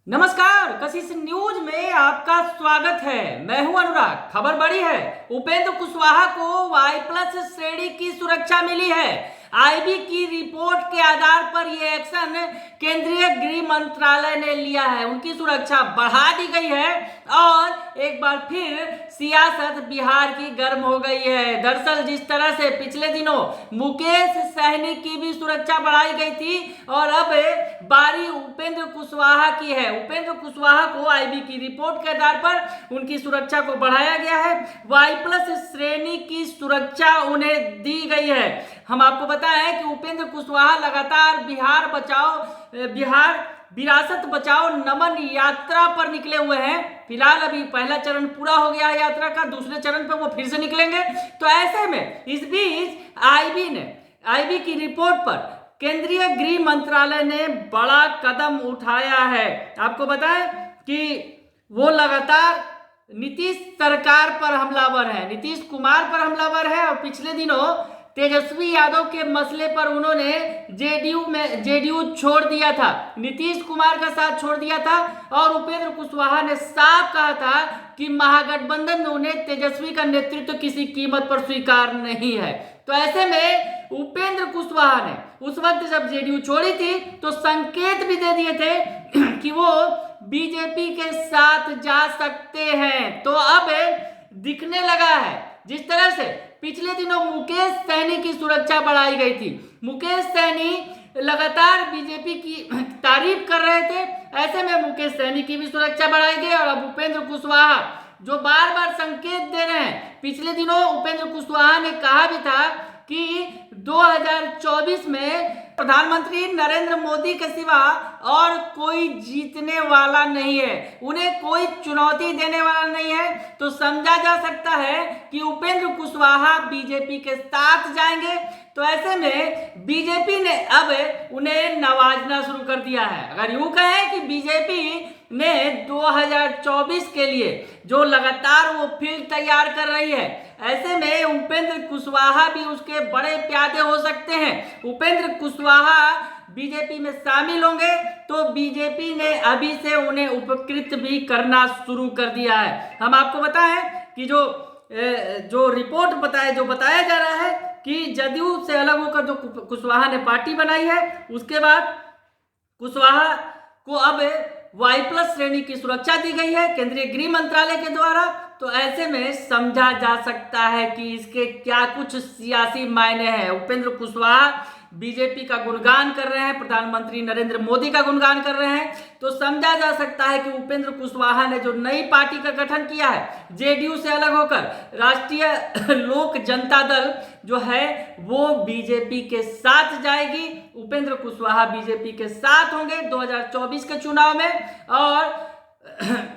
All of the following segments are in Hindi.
नमस्कार, कशिश न्यूज में आपका स्वागत है। मैं हूं अनुराग। खबर बड़ी है, उपेंद्र कुशवाहा को वाई प्लस श्रेणी की सुरक्षा मिली है। आईबी की रिपोर्ट के आधार पर यह एक्शन केंद्रीय गृह मंत्रालय ने लिया है। उनकी सुरक्षा बढ़ा दी गई है और एक बार फिर सियासत बिहार की गर्म हो गई है। दरअसल जिस तरह से पिछले दिनों मुकेश सहनी की भी सुरक्षा बढ़ाई गई थी और अब बारी उपेंद्र कुशवाहा की है। उपेंद्र कुशवाहा को आईबी की रिपोर्ट के आधार पर उनकी सुरक्षा को बढ़ाया गया है। वाई प्लस श्रेणी की सुरक्षा उन्हें दी गई है। हम आपको बताएं कि उपेंद्र कुशवाहा लगातार बिहार विरासत बचाओ नमन यात्रा पर निकले हुए हैं। फिलहाल अभी पहला चरण पूरा हो गया है यात्रा का, दूसरे चरण पर वो फिर से निकलेंगे। तो ऐसे में इस बीच आईबी की रिपोर्ट पर केंद्रीय गृह मंत्रालय ने बड़ा कदम उठाया है। आपको बताएं कि वो लगातार नीतीश सरकार पर हमलावर है, नीतीश कुमार पर हमलावर है और पिछले दिनों तेजस्वी यादव के मसले पर उन्होंने जेडीयू छोड़ दिया था, नीतीश कुमार का साथ छोड़ दिया था और उपेंद्र कुशवाहा ने साफ कहा था कि महागठबंधन में उन्हें तेजस्वी का नेतृत्व किसी कीमत पर स्वीकार नहीं है। तो ऐसे में उपेंद्र कुशवाहा ने उस वक्त जब जेडीयू छोड़ी थी तो संकेत भी दे दिए थे कि वो बीजेपी के साथ जा सकते हैं। तो अब दिखने लगा है, जिस तरह से पिछले दिनों मुकेश सहनी की सुरक्षा बढ़ाई गई थी। मुकेश सहनी लगातार बीजेपी की तारीफ कर रहे थे, ऐसे में मुकेश सहनी की भी सुरक्षा बढ़ाई गई और अब उपेंद्र कुशवाहा जो बार बार संकेत दे रहे हैं। पिछले दिनों उपेंद्र कुशवाहा ने कहा भी था कि 2024 में प्रधानमंत्री नरेंद्र मोदी के सिवा और कोई जीतने वाला नहीं है, उन्हें कोई चुनौती देने वाला नहीं है। तो समझा जा सकता है कि उपेंद्र कुशवाहा बीजेपी के साथ जाएंगे। तो ऐसे में बीजेपी ने अब उन्हें नवाजना शुरू कर दिया है। अगर यूं कहें कि बीजेपी ने 2024 के लिए जो लगातार वो फील्ड तैयार कर रही है, ऐसे में उपेंद्र कुशवाहा भी उसके बड़े प्यादे हो सकते हैं। उपेंद्र कुशवाहा बीजेपी में शामिल होंगे तो बीजेपी ने अभी से उन्हें उपकृत भी करना शुरू कर दिया है। हम आपको बताएं कि जो रिपोर्ट बताया जा रहा है कि जदयू से अलग होकर जो कुशवाहा ने पार्टी बनाई है, उसके बाद कुशवाहा को अब वाई प्लस श्रेणी की सुरक्षा दी गई है केंद्रीय गृह मंत्रालय के द्वारा। तो ऐसे में समझा जा सकता है कि इसके क्या कुछ सियासी मायने हैं। उपेंद्र कुशवाहा बीजेपी का गुणगान कर रहे हैं, प्रधानमंत्री नरेंद्र मोदी का गुणगान कर रहे हैं। तो समझा जा सकता है कि उपेंद्र कुशवाहा ने जो नई पार्टी का गठन किया है जेडीयू से अलग होकर, राष्ट्रीय लोक जनता दल जो है वो बीजेपी के साथ जाएगी। उपेंद्र कुशवाहा बीजेपी के साथ होंगे 2024 के चुनाव में और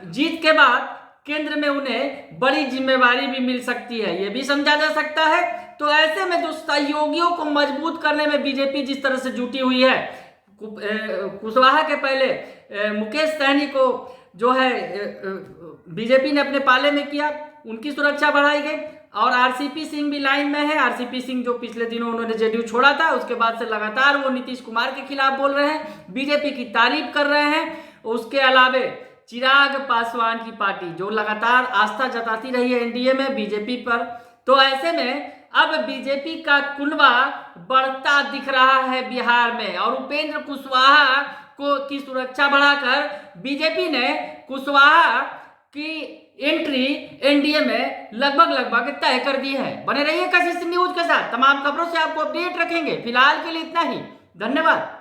जीत के बाद केंद्र में उन्हें बड़ी जिम्मेवारी भी मिल सकती है, ये भी समझा जा सकता है। तो ऐसे में जो सहयोगियों को मजबूत करने में बीजेपी जिस तरह से जुटी हुई है, कुशवाहा के पहले मुकेश सहनी को जो है बीजेपी ने अपने पाले में किया, उनकी सुरक्षा बढ़ाई गई और आरसीपी सिंह भी लाइन में है। आरसीपी सिंह जो पिछले दिनों उन्होंने जेडीयू छोड़ा था, उसके बाद से लगातार वो नीतीश कुमार के खिलाफ बोल रहे हैं, बीजेपी की तारीफ कर रहे हैं। उसके अलावे चिराग पासवान की पार्टी जो लगातार आस्था जताती रही है एनडीए में बीजेपी पर। तो ऐसे में अब बीजेपी का कुनबा बढ़ता दिख रहा है बिहार में और उपेंद्र कुशवाहा की सुरक्षा बढ़ाकर बीजेपी ने कुशवाहा की एंट्री एनडीए में लगभग तय कर दी है। बने रहिए कशिश न्यूज के साथ, तमाम खबरों से आपको अपडेट रखेंगे। फिलहाल के लिए इतना ही, धन्यवाद।